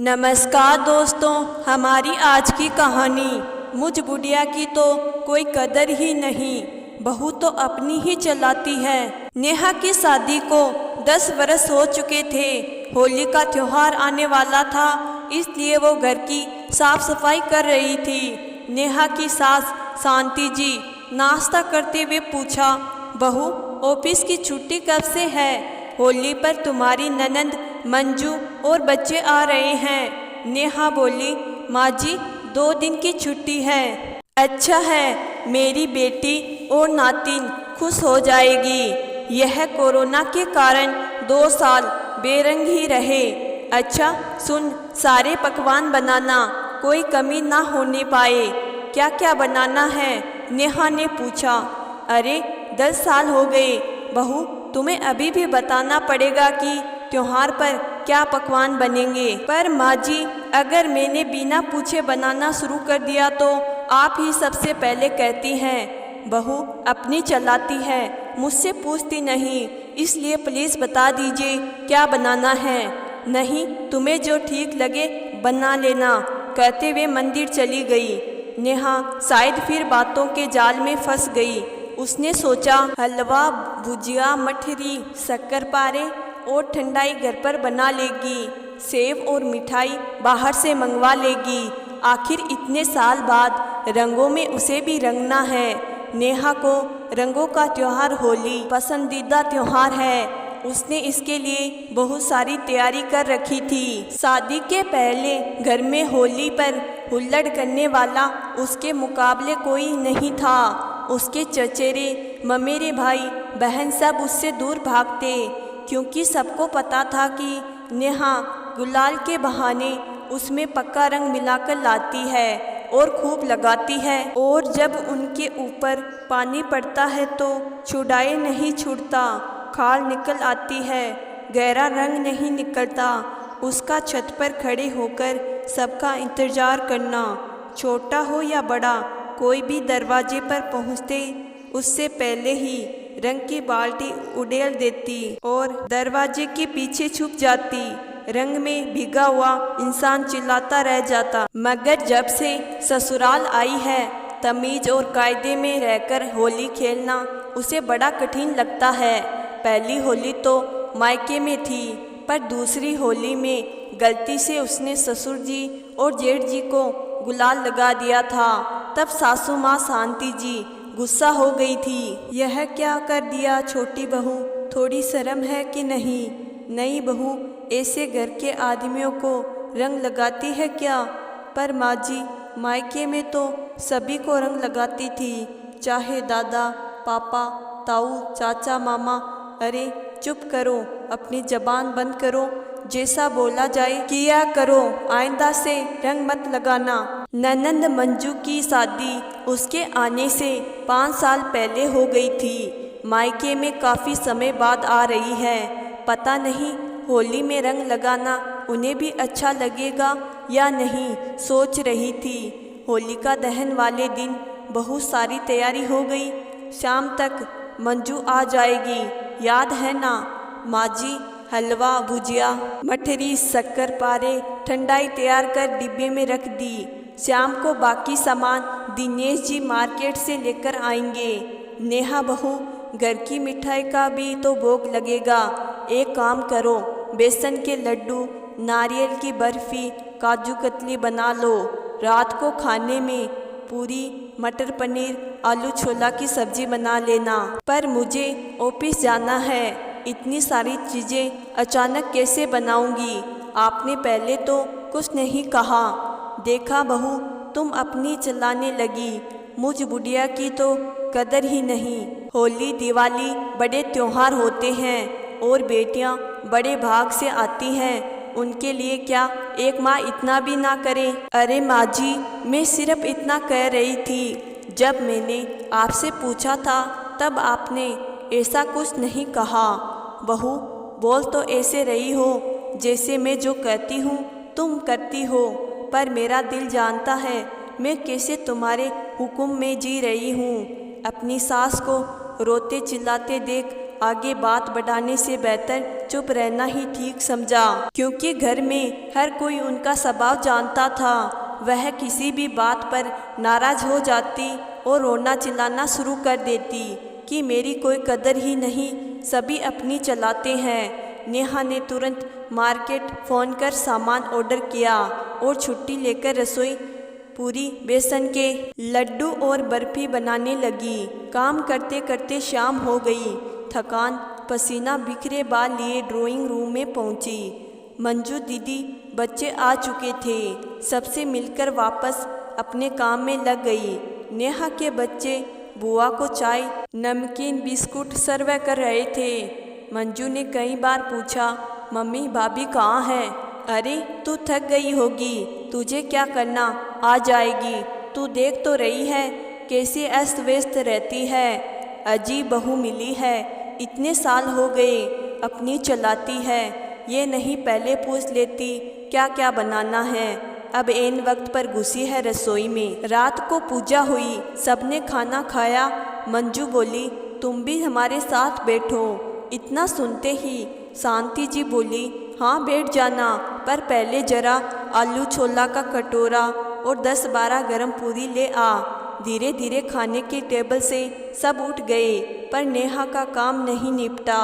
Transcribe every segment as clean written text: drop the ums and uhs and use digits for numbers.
नमस्कार दोस्तों, हमारी आज की कहानी मुझ बुढ़िया की तो कोई कदर ही नहीं, बहू तो अपनी ही चलाती है। नेहा की शादी को 10 वर्ष हो चुके थे। होली का त्योहार आने वाला था, इसलिए वो घर की साफ सफाई कर रही थी। नेहा की सास शांति जी नाश्ता करते हुए पूछा, बहू ऑफिस की छुट्टी कब से है? होली पर तुम्हारी ननंद मंजू और बच्चे आ रहे हैं। नेहा बोली, माँ जी 2 दिन की छुट्टी है। अच्छा है, मेरी बेटी और नातिन खुश हो जाएगी। यह कोरोना के कारण 2 साल बेरंग ही रहे। अच्छा सुन, सारे पकवान बनाना, कोई कमी ना होने पाए। क्या क्या बनाना है? नेहा ने पूछा। अरे 10 साल हो गए बहू, तुम्हें अभी भी बताना पड़ेगा कि त्योहार पर क्या पकवान बनेंगे। पर माँ जी, अगर मैंने बिना पूछे बनाना शुरू कर दिया तो आप ही सबसे पहले कहती हैं। बहू अपनी चलाती है, मुझसे पूछती नहीं, इसलिए प्लीज़ बता दीजिए क्या बनाना है। नहीं, तुम्हें जो ठीक लगे बना लेना, कहते हुए मंदिर चली गई। नेहा शायद फिर बातों के जाल में फंस गई। उसने सोचा, हलवा, भुजिया, मठरी, शक्करपारे और ठंडाई घर पर बना लेगी, सेव और मिठाई बाहर से मंगवा लेगी। आखिर इतने साल बाद रंगों में उसे भी रंगना है। नेहा को रंगों का त्योहार होली पसंदीदा त्योहार है। उसने इसके लिए बहुत सारी तैयारी कर रखी थी। शादी के पहले घर में होली पर हुल्लड़ करने वाला उसके मुकाबले कोई नहीं था। उसके चचेरे ममेरे भाई बहन सब उससे दूर भागते, क्योंकि सबको पता था कि नेहा गुलाल के बहाने उसमें पक्का रंग मिलाकर लाती है और खूब लगाती है, और जब उनके ऊपर पानी पड़ता है तो छुड़ाए नहीं छूटता, खाल निकल आती है, गहरा रंग नहीं निकलता। उसका छत पर खड़े होकर सबका इंतजार करना, छोटा हो या बड़ा, कोई भी दरवाजे पर पहुँचते उससे पहले ही रंग की बाल्टी उड़ेल देती और दरवाजे के पीछे छुप जाती। रंग में भीगा हुआ इंसान चिल्लाता रह जाता। मगर जब से ससुराल आई है, तमीज और कायदे में रहकर होली खेलना उसे बड़ा कठिन लगता है। पहली होली तो मायके में थी, पर दूसरी होली में गलती से उसने ससुर जी और जेठ जी को गुलाल लगा दिया था। तब सासू माँ शांति जी गुस्सा हो गई थी। यह क्या कर दिया छोटी बहू, थोड़ी शर्म है कि नहीं? नई बहू ऐसे घर के आदमियों को रंग लगाती है क्या? पर माँ जी, मायके में तो सभी को रंग लगाती थी, चाहे दादा, पापा, ताऊ, चाचा, मामा। अरे चुप करो, अपनी जबान बंद करो, जैसा बोला जाए किया करो, आइंदा से रंग मत लगाना। ननंद मंजू की शादी उसके आने से 5 साल पहले हो गई थी। मायके में काफ़ी समय बाद आ रही है। पता नहीं होली में रंग लगाना उन्हें भी अच्छा लगेगा या नहीं, सोच रही थी। होलिका दहन वाले दिन बहुत सारी तैयारी हो गई। शाम तक मंजू आ जाएगी, याद है ना माँ जी? हलवा, भुजिया, मठरी, शक्करपारे, ठंडाई तैयार कर डिब्बे में रख दी। शाम को बाकी सामान दिनेश जी मार्केट से लेकर आएंगे। नेहा बहू, घर की मिठाई का भी तो भोग लगेगा। एक काम करो, बेसन के लड्डू, नारियल की बर्फ़ी, काजू कतली बना लो। रात को खाने में पूरी, मटर पनीर, आलू छोला की सब्जी बना लेना। पर मुझे ऑफिस जाना है, इतनी सारी चीज़ें अचानक कैसे बनाऊंगी? आपने पहले तो कुछ नहीं कहा। देखा बहू, तुम अपनी चलाने लगी, मुझ बुढ़िया की तो कदर ही नहीं। होली दिवाली बड़े त्योहार होते हैं और बेटियां बड़े भाग से आती हैं, उनके लिए क्या एक माँ इतना भी ना करे? अरे माँ जी, मैं सिर्फ इतना कह रही थी। जब मैंने आपसे पूछा था तब आपने ऐसा कुछ नहीं कहा। बहू, बोल तो ऐसे रही हो जैसे मैं जो कहती हूँ तुम करती हो, पर मेरा दिल जानता है मैं कैसे तुम्हारे हुक्म में जी रही हूँ। अपनी सास को रोते चिल्लाते देख आगे बात बढ़ाने से बेहतर चुप रहना ही ठीक समझा, क्योंकि घर में हर कोई उनका स्वभाव जानता था। वह किसी भी बात पर नाराज हो जाती और रोना चिल्लाना शुरू कर देती कि मेरी कोई कदर ही नहीं, सभी अपनी चलाते हैं। नेहा ने तुरंत मार्केट फ़ोन कर सामान ऑर्डर किया और छुट्टी लेकर रसोई पूरी बेसन के लड्डू और बर्फ़ी बनाने लगी। काम करते करते शाम हो गई। थकान पसीना बिखरे बाल लिए ड्राइंग रूम में पहुंची। मंजू दीदी बच्चे आ चुके थे, सबसे मिलकर वापस अपने काम में लग गई। नेहा के बच्चे बुआ को चाय नमकीन बिस्कुट सर्व कर रहे थे। मंजू ने कई बार पूछा, मम्मी भाभी कहाँ है? अरे तू थक गई होगी, तुझे क्या करना, आ जाएगी। तू देख तो रही है कैसे अस्त व्यस्त रहती है। अजीब बहू मिली है, इतने साल हो गए अपनी चलाती है। ये नहीं पहले पूछ लेती क्या क्या बनाना है। अब ऐन वक्त पर घुसी है रसोई में। रात को पूजा हुई, सबने खाना खाया। मंजू बोली, तुम भी हमारे साथ बैठो। इतना सुनते ही शांति जी बोली, हाँ बैठ जाना, पर पहले जरा आलू छोला का कटोरा और 10-12 गरम पूरी ले आ। धीरे धीरे खाने की टेबल से सब उठ गए, पर नेहा का काम नहीं निपटा।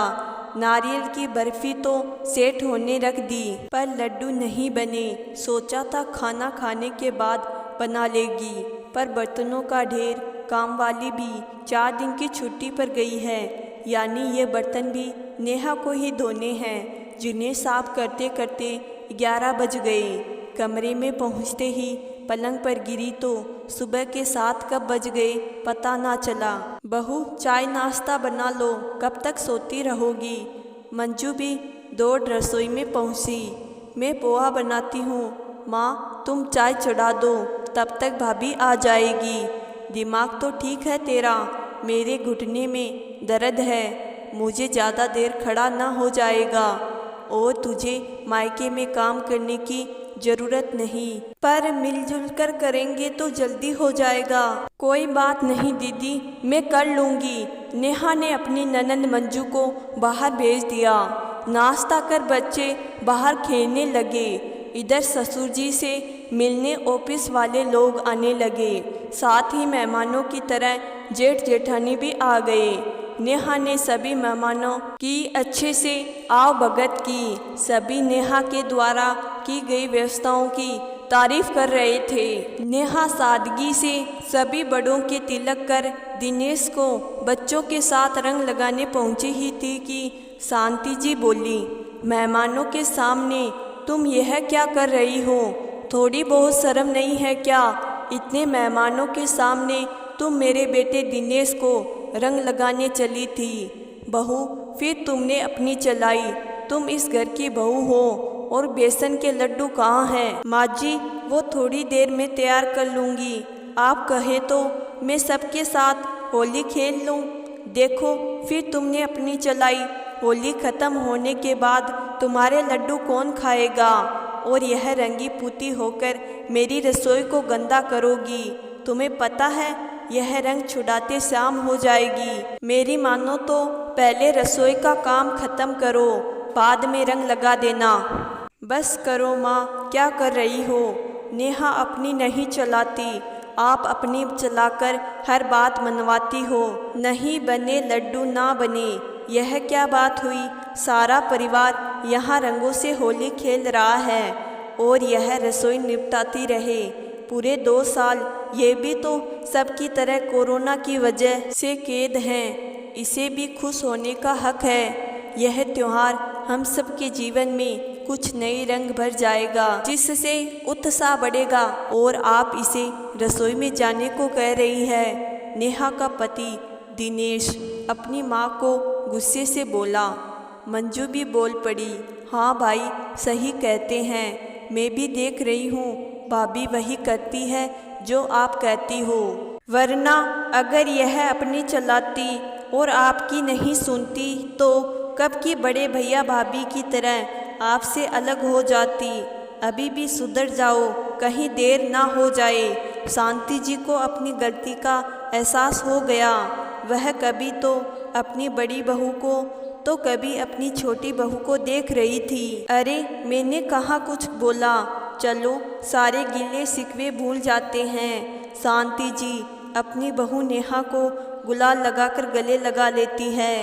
नारियल की बर्फ़ी तो सेट होने रख दी, पर लड्डू नहीं बने। सोचा था खाना खाने के बाद बना लेगी, पर बर्तनों का ढेर, काम वाली भी 4 दिन की छुट्टी पर गई है, यानी ये बर्तन भी नेहा को ही धोने हैं, जिन्हें साफ करते करते 11 बज गए। कमरे में पहुँचते ही पलंग पर गिरी तो सुबह के 7 कब बज गए पता ना चला। बहू चाय नाश्ता बना लो, कब तक सोती रहोगी? मंजू भी दौड़ रसोई में पहुंची। मैं पोहा बनाती हूँ, माँ तुम चाय चढ़ा दो, तब तक भाभी आ जाएगी। दिमाग तो ठीक है तेरा, मेरे घुटने में दर्द है, मुझे ज़्यादा देर खड़ा ना हो जाएगा, और तुझे मायके में काम करने की ज़रूरत नहीं, पर मिलजुल कर करेंगे तो जल्दी हो जाएगा। कोई बात नहीं दीदी, मैं कर लूँगी। नेहा ने अपनी ननंद मंजू को बाहर भेज दिया। नाश्ता कर बच्चे बाहर खेलने लगे। इधर ससुर जी से मिलने ऑफिस वाले लोग आने लगे, साथ ही मेहमानों की तरह जेठ जेठानी भी आ गए। नेहा ने सभी मेहमानों की अच्छे से आव भगत की। सभी नेहा के द्वारा की गई व्यवस्थाओं की तारीफ कर रहे थे। नेहा सादगी से सभी बड़ों के तिलक कर दिनेश को बच्चों के साथ रंग लगाने पहुंची ही थी कि शांति जी बोली, मेहमानों के सामने तुम यह क्या कर रही हो? थोड़ी बहुत शर्म नहीं है क्या? इतने मेहमानों के सामने तुम मेरे बेटे दिनेश को रंग लगाने चली थी। बहू फिर तुमने अपनी चलाई, तुम इस घर की बहू हो। और बेसन के लड्डू कहाँ हैं? माँ जी वो थोड़ी देर में तैयार कर लूँगी, आप कहे तो मैं सबके साथ होली खेल लूँ। देखो फिर तुमने अपनी चलाई, होली ख़त्म होने के बाद तुम्हारे लड्डू कौन खाएगा? और यह रंगी पुती होकर मेरी रसोई को गंदा करोगी। तुम्हें पता है यह रंग छुड़ाते शाम हो जाएगी। मेरी मानो तो पहले रसोई का काम खत्म करो, बाद में रंग लगा देना। बस करो माँ, क्या कर रही हो? नेहा अपनी नहीं चलाती, आप अपनी चलाकर हर बात मनवाती हो। नहीं बने लड्डू ना बने, यह क्या बात हुई? सारा परिवार यहाँ रंगों से होली खेल रहा है और यह रसोई निपटाती रहे पूरे 2 साल। ये भी तो सबकी तरह कोरोना की वजह से कैद हैं, इसे भी खुश होने का हक है। यह त्यौहार हम सब के जीवन में कुछ नए रंग भर जाएगा, जिससे उत्साह बढ़ेगा। और आप इसे रसोई में जाने को कह रही है? नेहा का पति दिनेश अपनी माँ को गुस्से से बोला। मंजू भी बोल पड़ी, हाँ भाई सही कहते हैं, मैं भी देख रही हूँ भाभी वही करती है जो आप कहती हो, वरना अगर यह अपनी चलाती और आपकी नहीं सुनती तो कब की बड़े भैया भाभी की तरह आपसे अलग हो जाती। अभी भी सुधर जाओ, कहीं देर ना हो जाए। शांति जी को अपनी गलती का एहसास हो गया। वह कभी तो अपनी बड़ी बहू को तो कभी अपनी छोटी बहू को देख रही थी। अरे मैंने कहाँ कुछ बोला, चलो सारे गिले शिकवे भूल जाते हैं। शांति जी अपनी बहू नेहा को गुलाल लगाकर गले लगा लेती है।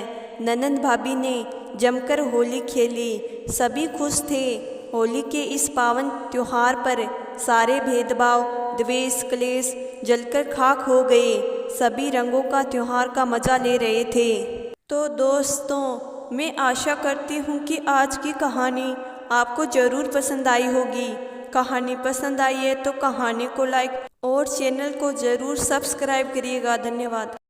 ननंद भाभी ने जमकर होली खेली, सभी खुश थे। होली के इस पावन त्योहार पर सारे भेदभाव द्वेष क्लेश जलकर खाक हो गए। सभी रंगों का त्योहार का मज़ा ले रहे थे। तो दोस्तों मैं आशा करती हूँ कि आज की कहानी आपको ज़रूर पसंद आई होगी। कहानी पसंद आई है तो कहानी को लाइक और चैनल को ज़रूर सब्सक्राइब करिएगा। धन्यवाद।